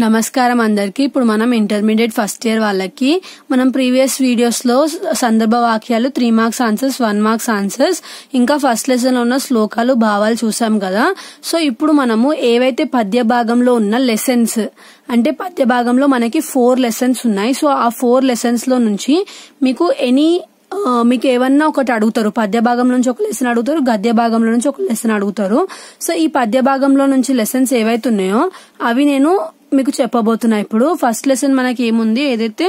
నమస్కారం అందరికి. ఇప్పుడు మనం ఇంటర్మీడియట్ ఫస్ట్ ఇయర్ వాళ్ళకి మనం ప్రీవియస్ వీడియోస్ లో సందర్భ వాక్యాలు 3 మార్క్స్ ఆన్సర్స్ 1 మార్క్స్ ఆన్సర్స్ ఇంకా ఫస్ట్ లెసన్ లో ఉన్న శ్లోకాలు భావాలు చూసాం కదా. సో ఇప్పుడు మనము ఏవైతే పద్య భాగంలో ఉన్న లెసన్స్ అంటే పద్య భాగంలో మనకి 4 లెసన్స్ ఉన్నాయి. సో ఆ 4 లెసన్స్ లో నుంచి మీకు ఏమన్నా ఒకటి అడుగుతారు. పద్య భాగం నుంచి ఒక లెసన్ అడుగుతారు, గద్య భాగంలో నుంచి ఒక లెసన్ అడుగుతారు. సో ఈ పద్య భాగంలో నుంచి లెసన్స్ ఏవైతే ఉన్నాయో అవి నేను మీకు చెప్పబోతున్నా. ఇప్పుడు ఫస్ట్ లెసన్ మనకి ఏముంది, ఏదైతే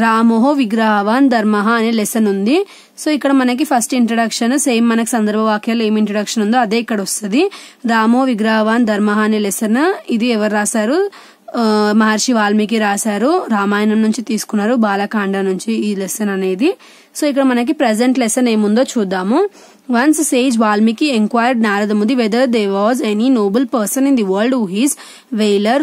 రామోహో విగ్రహవాన్ ధర్మః అనే లెసన్ ఉంది. సో ఇక్కడ మనకి ఫస్ట్ ఇంట్రడక్షన్ సేమ్ మనకి సందర్భ వాక్యాలు ఏం ఇంట్రడక్షన్ ఉందో అదే ఇక్కడ వస్తుంది. రామో విగ్రహవాన్ ధర్మః అనే లెసన్ ఇది ఎవరు రాశారు? మహర్షి వాల్మీకి రాశారు. రామాయణం నుంచి తీసుకున్నారు, బాలకాండ నుంచి ఈ లెసన్ అనేది. సో ఇక్కడ మనకి ప్రెసెంట్ లెసన్ ఏముందో చూద్దాము. Once sage Valmiki inquired Narada Muni whether there was any noble person in the world who is valor,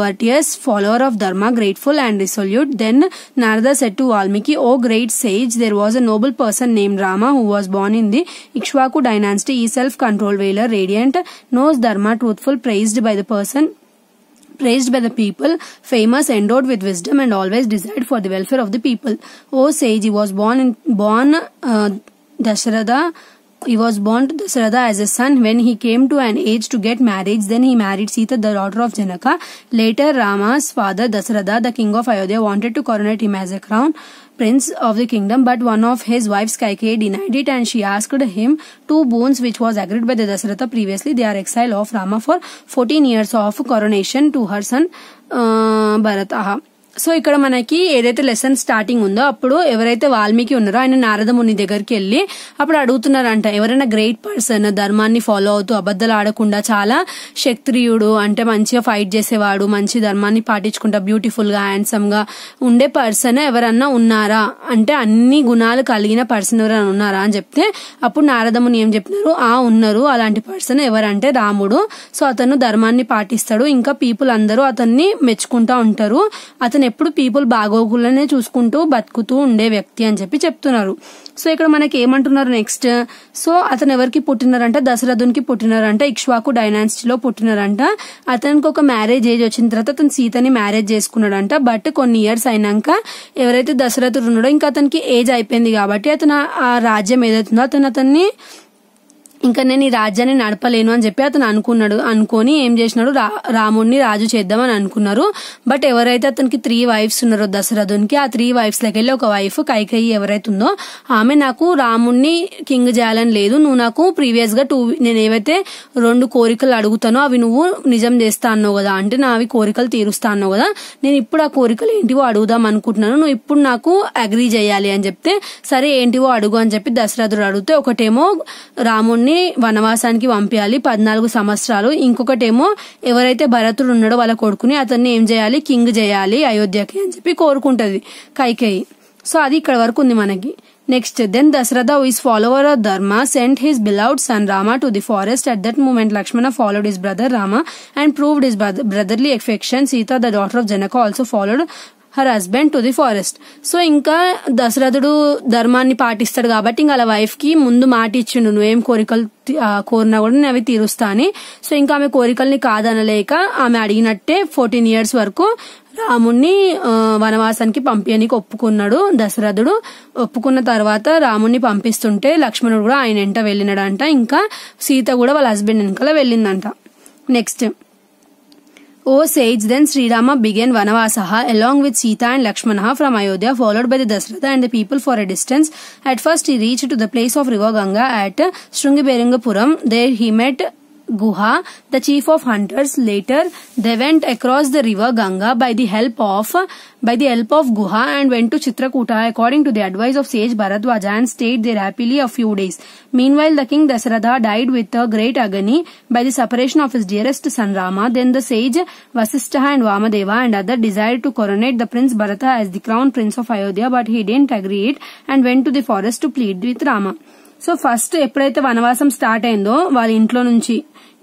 virtuous, follower of dharma, grateful and resolute. Then Narada said to Valmiki, "O great sage, there was a noble person named Rama who was born in the Ikshvaku dynasty. He self-controlled, valor, radiant, knows dharma, truthful, praised by the people, famous, endowed with wisdom, and always desired for the welfare of the people. O sage, he was born Dasharatha. He was born to Dasharatha as a son. When he came to an age to get married, then he married Sita, the daughter of Janaka. Later, Rama's father Dasharatha, the king of Ayodhya, wanted to coronate him as a crown prince of the kingdom, but one of his wives, Kaikeyi, denied it, and she asked him 2 boons which was agreed by the Dasharatha previously. They are exile of Rama for 14 years of coronation to her son Bharata." So ఇక్కడ మనకి ఏదైతే lesson starting ఉందో అప్పుడు ఎవరైతే వాల్మీకి ఉన్నారో ఆయన నారద ముని దగ్గరికి వెళ్లి అప్పుడు అడుగుతున్నారంట, ఎవరైనా గ్రేట్ పర్సన్ ధర్మాన్ని ఫాలో అవుతూ అబద్ధాలు ఆడకుండా చాలా క్షత్రియుడు అంటే మంచిగా ఫైట్ చేసేవాడు, మంచి ధర్మాన్ని పాటించుకుంటా బ్యూటిఫుల్ గా హ్యాండ్సమ్ గా ఉండే పర్సన్ ఎవరన్నా ఉన్నారా అంటే అన్ని గుణాలు కలిగిన పర్సన్ ఎవరైనా ఉన్నారా అని చెప్తే అప్పుడు నారద ముని ఏం చెప్పినారు, ఉన్నారు, అలాంటి పర్సన్ ఎవరంటే రాముడు. సో అతను ధర్మాన్ని పాటిస్తాడు, ఇంకా పీపుల్ అందరూ అతన్ని మెచ్చుకుంటా ఉంటారు, అతను ఎప్పుడు పీపుల్ బాగోగులనే చూసుకుంటూ బతుకుతూ ఉండే వ్యక్తి అని చెప్పి చెప్తున్నారు. సో ఇక్కడ మనకి ఏమంటున్నారు నెక్స్ట్, సో అతను ఎవరికి పుట్టినారంట, దశరథునికి పుట్టినారంట, ఇక్ష్వాకు డైనాసిటీలో పుట్టినారంట. అతనికి ఒక మ్యారేజ్ ఏజ్ వచ్చిన తర్వాత అతను సీతని మ్యారేజ్ చేసుకున్నాడంట. బట్ కొన్ని ఇయర్స్ అయినాక ఎవరైతే దశరథుడు ఉన్నాడో ఇంకా అతనికి ఏజ్ అయిపోయింది కాబట్టి అతను ఆ రాజ్యం ఏదైతుందో అతన్ని ఇంకా నేను ఈ రాజ్యాన్ని నడపలేను అని చెప్పి అతను అనుకొని ఏం చేసినాడు, రాముడిని రాజు చేద్దామని అనుకున్నారు. బట్ ఎవరైతే అతనికి 3 వైఫ్స్ ఉన్నారో దశరథునికి, ఆ 3 వైఫ్స్ లకెళ్ళి ఒక వైఫ్ కైకేయి ఎవరైతే ఉందో ఆమె నాకు రాముడిని కింగ్ చేయాలని లేదు, నువ్వు నాకు ప్రీవియస్ గా నేను ఏవైతే 2 కోరికలు అడుగుతానో అవి నువ్వు నిజం చేస్తా అన్నావు కదా, అంటే నా అవి కోరికలు తీరుస్తా అన్నావు కదా, నేను ఇప్పుడు ఆ కోరికలు ఏంటివో అడుగుదాం అనుకుంటున్నాను, నువ్వు ఇప్పుడు నాకు అగ్రీ చేయాలి అని చెప్తే సరే ఏంటివో అడుగు అని చెప్పి దశరథుడు అడిగితే ఒకటేమో రాముడిని వనవాసానికి పంపించాలి 14 సంవత్సరాలు, ఇంకొకటేమో ఎవరైతే భరతుడు ఉన్నాడో వాళ్ళ కొడుకుని అతన్ని ఏం చేయాలి, కింగ్ చేయాలి అయోధ్యకి అని చెప్పి కోరుకుంటది కైకేయి. సో అది ఇక్కడ వరకు ఉంది మనకి. Next, then Dasharatha, who is follower of Dharma, sent his beloved son Rama to the forest. At that moment, Lakshmana followed his brother Rama and proved his brotherly affection. Sita, the daughter of Janaka, also followed her husband to the forest. So ఇంకా దశరథుడు ధర్మాన్ని పాటిస్తాడు కాబట్టి ఇంకా వాళ్ళ wife కి ముందు మాట ఇచ్చిండు, నువ్వేం కోరికలు కోరినా కూడా నేను అవి తీరుస్తా అని. సో ఇంకా ఆమె కోరికల్ని కాదనలేక ఆమె అడిగినట్టే 14 years వరకు రాముణ్ణి వనవాసానికి పంపించడానికి ఒప్పుకున్నాడు దశరథుడు. ఒప్పుకున్న తర్వాత రాముణ్ణి పంపిస్తుంటే లక్ష్మణుడు కూడా ఆయన వెంట వెళ్ళినాడంట, ఇంకా సీత కూడా వాళ్ళ హస్బెండ్ వెనకాల వెళ్ళిందంట. Next, O sage, then Sri Rama began Vanavasaha along with Sita and Lakshmana from Ayodhya, followed by the Dasharatha and the people for a distance. At first he reached to the place of river Ganga at Shrungiberangapuram. There he met Guha, the chief of hunters. Later they went across the river Ganga by the help of Guha and went to Chitrakuta according to the advice of sage Bharadwaja and stayed there happily a few days. Meanwhile the king Dasharatha died with a great agony by the separation of his dearest son Rama. Then the sage Vasistha and Vamadeva and others desired to coronate the prince Bharata as the crown prince of Ayodhya, but he didn't agree it and went to the forest to plead with Rama. So first ఎప్పుడైతే వనవాసం start అయిందో వాళ్ళ ఇంట్లో నుంచి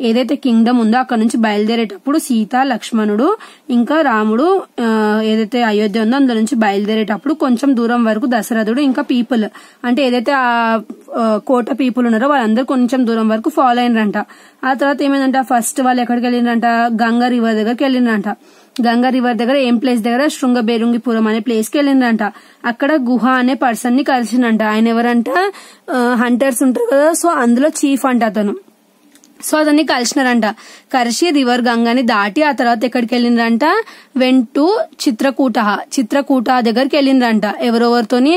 ఏదైతే Kingdom ఉందో అక్కడ నుంచి బయలుదేరేటప్పుడు సీత, లక్ష్మణుడు ఇంకా రాముడు ఏదైతే అయోధ్య ఉందో అందులో నుంచి బయలుదేరేటప్పుడు కొంచెం దూరం వరకు దశరథుడు ఇంకా పీపుల్ అంటే ఏదైతే ఆ కోట పీపుల్ ఉన్నారో వాళ్ళందరూ కొంచెం దూరం వరకు ఫాలో అయినరంట. ఆ తర్వాత ఏమైందంట, ఫస్ట్ వాళ్ళు ఎక్కడికి వెళ్ళిండ్రంట, గంగా రివర్ దగ్గరికి వెళ్ళిండ్రంట. గంగా రివర్ దగ్గర ఏం ప్లేస్ దగ్గర, శృంగబేరుంగిపురం అనే ప్లేస్ కి వెళ్ళిండ్రంట. అక్కడ గుహ అనే పర్సన్ ని కలిసిండంట. ఆయన ఎవరంట, హంటర్స్ ఉంటారు కదా, సో అందులో చీఫ్ అంట అతను. సో అతన్ని కలిసినారంట. కలిసి రివర్ గంగాని దాటి ఆ తర్వాత ఎక్కడికి వెళ్ళిండ్రంట, వెంటూ చిత్రకూట దగ్గరికి వెళ్ళిండ్రంట. ఎవరెవరితోని,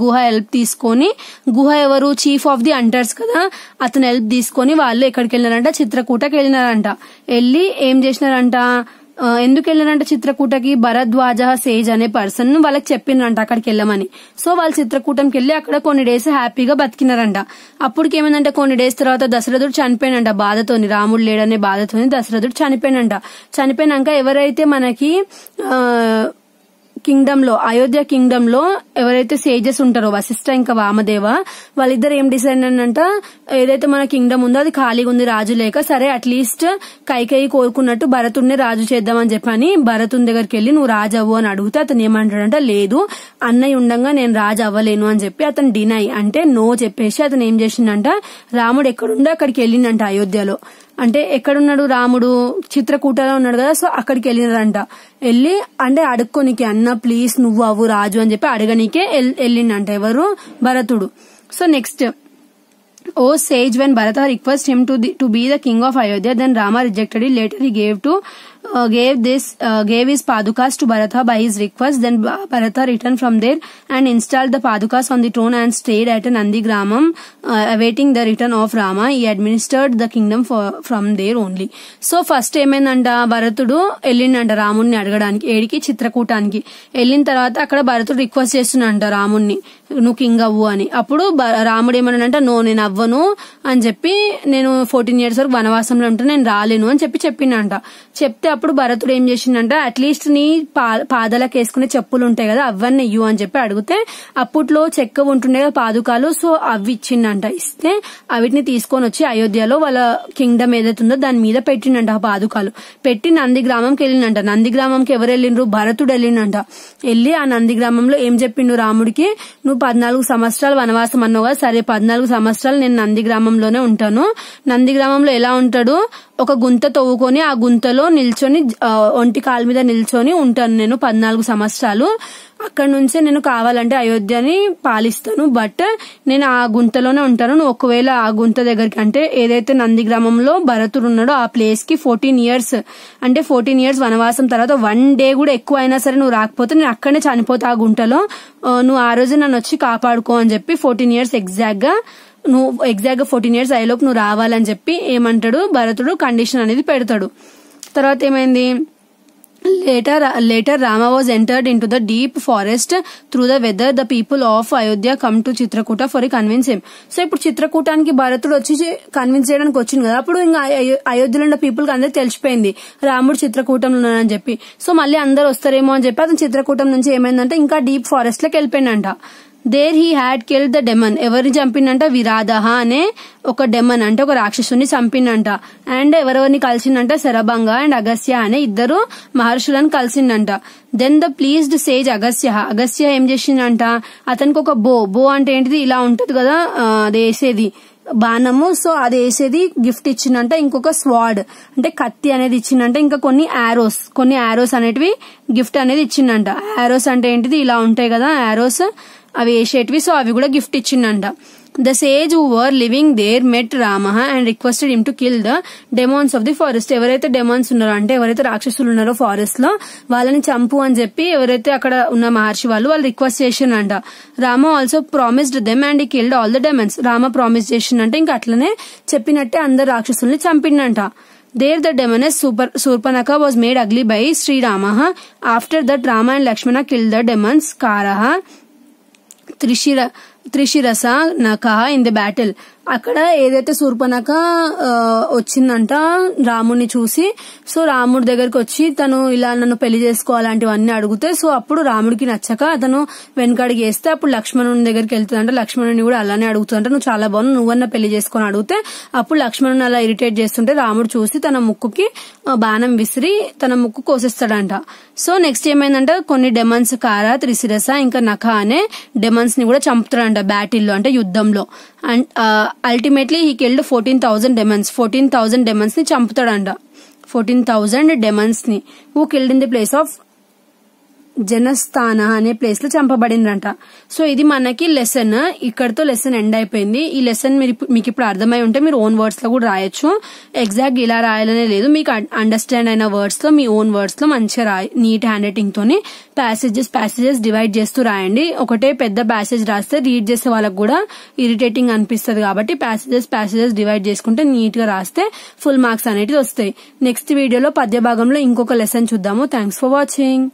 గుహ హెల్ప్ తీసుకొని, గుహ ఎవరు, చీఫ్ ఆఫ్ ది హంటర్స్ కదా, అతను హెల్ప్ తీసుకొని వాళ్ళు ఎక్కడికి వెళ్ళినారంట, చిత్రకూటకి వెళ్ళినారంట. వెళ్ళి ఏం చేసినారంట, ఎందుకు వెళ్ళినారంట చిత్రకూటకి, భరద్వాజ సేజ్ అనే పర్సన్ వాళ్ళకి చెప్పిండ్రంట అక్కడికి వెళ్ళమని. సో వాళ్ళు చిత్రకూటంకి వెళ్లి అక్కడ కొన్ని డేస్ హ్యాపీగా బతికినారంట. అప్పటికి ఏమైందంటే కొన్ని డేస్ తర్వాత దశరథుడు చనిపోయినంట బాధతోని, రాముడు లేడనే బాధతోని దశరథుడు చనిపోయినంట. చనిపోయినాక ఎవరైతే మనకి కింగ్డమ్ లో, అయోధ్య కింగ్డమ్ లో ఎవరైతే సేజెస్ ఉంటారో వశిష్ఠ ఇంకా వామదేవ, వాళ్ళిద్దరు ఏం డిసైడ్ అనంట, ఏదైతే మన కింగ్డమ్ ఉందో అది ఖాళీగా ఉంది రాజు లేక, సరే అట్లీస్ట్ కైకేయి కోరుకున్నట్టు భరతుడిని రాజు చేద్దామని చెప్పని భరతుని దగ్గరికి వెళ్లి నువ్వు రాజు అవ్వు అని అడిగితే అతను ఏమంటాడంట, లేదు అన్నయ్య ఉండంగా నేను రాజు అవ్వలేను అని చెప్పి అతను డినై అంటే నో చెప్పేసి అతను ఏం చేసిండంట, రాముడు ఎక్కడుండో అక్కడికి వెళ్ళిండంట అయోధ్యలో. అంటే ఎక్కడున్నాడు రాముడు, చిత్రకూటలో ఉన్నాడు కదా, సో అక్కడికి వెళ్ళినారంట. వెళ్ళి అంటే అడుక్కోనికి, అన్న ప్లీజ్ నువ్వు అవ్వు రాజు అని చెప్పి అడగనీకే వెళ్ళిండంట ఎవరు, భరతుడు. So next, O sage when Bharata request him to be the king of Ayodhya, then Rama rejected it. Later he gave his padukas to Bharata by his request. Then Bharata returned from there and installed the padukas on the throne and stayed at Nandagramam awaiting the return of Rama. He administered the kingdom from there only. So first ఏమైందంట, భరతుడు వెళ్ళిండంట రాముడిని అడగడానికి, ఏడికి చిత్రకూటానికి. వెళ్ళిన తర్వాత అక్కడ భరతుడు request చేస్తున్నాడంట రాముడిని, నువ్వు కింగ్ అవ్వు అని. అప్పుడు రాముడు ఏమన్నాడంట, నో నేను అవ్వను అని చెప్పి, నేను 14 years వరకు వనవాసంలో ఉంటే నేను రాలేను అని చెప్పిండంట. చెప్తే అప్పుడు భరతుడు ఏం చేసిండంట, అట్లీస్ట్ నీ పాదాలకు వేసుకునే చెప్పులు ఉంటాయి కదా అవన్నీ ఇయ్యు అని చెప్పి అడిగితే, అప్పట్లో చెక్క ఉంటుండే కదా పాదుకాలు, సో అవి ఇచ్చిండంట. ఇస్తే అవిటిని తీసుకొని వచ్చి అయోధ్యలో వాళ్ళ కింగ్డమ్ ఏదైతుందో దాని మీద పెట్టిండంట ఆ పాదుకాలు. పెట్టి నందిగ్రామంకి వెళ్ళిండంట. నందిగ్రామంకి ఎవరు వెళ్ళిండ్రు, భరతుడు వెళ్ళిండంట. వెళ్ళి ఆ నందిగ్రామంలో ఏం చెప్పిండు రాముడికి, నువ్వు 14 సంవత్సరాలు వనవాసం అన్నావు కదా, సరే 14 సంవత్సరాలు నేను నందిగ్రామంలోనే ఉంటాను. నందిగ్రామంలో ఎలా ఉంటాడు, ఒక గుంత తవ్వుకొని ఆ గుంతలో నిల్చొని ఒంటి కాలు మీద నిల్చొని ఉంటాను నేను 14 సంవత్సరాలు. అక్కడ నుంచే నేను కావాలంటే అయోధ్యని పాలిస్తాను, బట్ నేను ఆ గుంతలోనే ఉంటాను. నువ్వు ఒకవేళ ఆ గుంత దగ్గరికి అంటే ఏదైతే నందిగ్రామంలో భరతుడు ఉన్నాడో ఆ ప్లేస్ కి 14 years అంటే 14 years వనవాసం తర్వాత 1 day కూడా ఎక్కువ అయినా సరే నువ్వు రాకపోతే నేను అక్కడనే చనిపోతా ఆ గుంటలో, నువ్వు ఆ రోజు నన్ను వచ్చి కాపాడుకో అని చెప్పి 14 years ఎగ్జాక్ట్ గా 14 years అయ్యేలోపు నువ్వు రావాలని చెప్పి ఏమంటాడు భరతుడు, కండిషన్ అనేది పెడతాడు. తర్వాత ఏమైంది, Later Rama was entered into the deep forest through the weather. The people of Ayodhya come to Chitrakuta for to convince him. So ఇప్పుడు చిత్రకూటానికి భరతుడు వచ్చి కన్విన్స్ చేయడానికి వచ్చింది కదా, అప్పుడు ఇంకా అయోధ్యలో ఉన్న పీపుల్ కి అందరికి తెలిసిపోయింది రాముడు చిత్రకూటంలో ఉన్నాడని చెప్పి. సో మళ్ళీ అందరు వస్తారేమో అని చెప్పి అతను చిత్రకూటం నుంచి ఏమైందంటే ఇంకా డీప్ ఫారెస్ట్ లోకి వెళ్ళిపోయిందంట. There he had killed the demon, ఎవరిని చంపిండంట, విరాధహ అనే ఒక డెమన్ అంటే ఒక రాక్షసుని చంపిండంట. అండ్ ఎవరెవరిని కలిసిందంట, శరభంగ అండ్ అగస్త్య అనే ఇద్దరు మహర్షులను కలిసిందంట. Then the pleased sage Agastya ఏం చేసిందంట, అతనికి ఒక బో అంటే ఏంటిది, ఇలా ఉంటది కదా అది వేసేది బాణము, సో అది వేసేది గిఫ్ట్ ఇచ్చిందంట. ఇంకొక స్వాడ్ అంటే కత్తి అనేది ఇచ్చిందంట. ఇంకా కొన్ని ఆరోస్ అనేటివి గిఫ్ట్ అనేది ఇచ్చిందంట. ఆరోస్ అంటే ఏంటిది, ఇలా ఉంటాయి కదా ఆరోస్, అవి వేసేటివి, సో అవి కూడా gift ఇచ్చిందంట. The sage who were living there met Rama and requested him to kill the demons of the forest. ఎవరైతే డెమాన్స్ ఉన్నారో అంటే ఎవరైతే రాక్షసులు ఉన్నారో ఫారెస్ట్ లో వాళ్ళని చంపు అని చెప్పి ఎవరైతే అక్కడ ఉన్న మహర్షి వాళ్ళు రిక్వెస్ట్ చేసిండంట. Rama also promised them and he killed all the demons. Rama promise చేసిందంటే ఇంకా అట్లనే చెప్పినట్టే అందరు రాక్షసుల్ని చంపిండంట. There the demoness Surpanaka was made ugly by Sri Rama. After that Rama and Lakshmana killed the demons Karaha, Trishirasa, Nakaha in the battle. అక్కడ ఏదైతే శూర్పణఖ వచ్చిందంట రాముడిని చూసి, సో రాముడి దగ్గరికి వచ్చి తను ఇలా నన్ను పెళ్లి చేసుకోవాలంటివన్నీ అడిగితే, సో అప్పుడు రాముడికి నచ్చక అతను వెనకడికి వేస్తే అప్పుడు లక్ష్మణుని దగ్గరికి వెళ్తుందంట. లక్ష్మణుని కూడా అలానే అడుగుతుందంట, నువ్వు చాలా బాగున్నావు, నువ్వన్నా పెళ్లి చేసుకొని అడిగితే అప్పుడు లక్ష్మణుని అలా ఇరిటేట్ చేస్తుంటే రాముడు చూసి తన ముక్కుకి బాణం విసిరి తన ముక్కు కోసేస్తాడంట. సో నెక్స్ట్ ఏమైందంటే కొన్ని డెమన్స్ కార, త్రిశిరస ఇంకా నఖ అనే డెమన్స్ ని కూడా చంపుతాడంట బ్యాటిల్లో, అంటే యుద్ధంలో. And ultimately he killed 14,000 demons. 14,000 demons ని చంపుతాడంట. 14,000 డెమన్స్ ని who killed in the place of Janasthana అనే ప్లేస్ లో చంపబడిందంట. సో ఇది మనకి లెసన్. ఇక్కడతో లెసన్ ఎండ్ అయిపోయింది. ఈ లెసన్ మీకు ఇప్పుడు అర్థమై ఉంటే మీరు ఓన్ వర్డ్స్ లో కూడా రాయొచ్చు. ఎగ్జాక్ట్ ఇలా రాయాలనే లేదు, మీకు అండర్స్టాండ్ అయిన వర్డ్స్ లో మీ ఓన్ వర్డ్స్ లో మంచిగా నీట్ హ్యాండ్ రైటింగ్ తోని ప్యాసేజెస్ డివైడ్ చేస్తూ రాయండి. ఒకటే పెద్ద ప్యాసేజ్ రాస్తే రీడ్ చేసే వాళ్ళకి కూడా ఇరిటేటింగ్ అనిపిస్తుంది కాబట్టి ప్యాసేజెస్ డివైడ్ చేసుకుంటే నీట్ గా రాస్తే ఫుల్ మార్క్స్ అనేటివి వస్తాయి. నెక్స్ట్ వీడియోలో పద్య భాగంలో ఇంకొక లెసన్ చూద్దాము. Thanks for watching.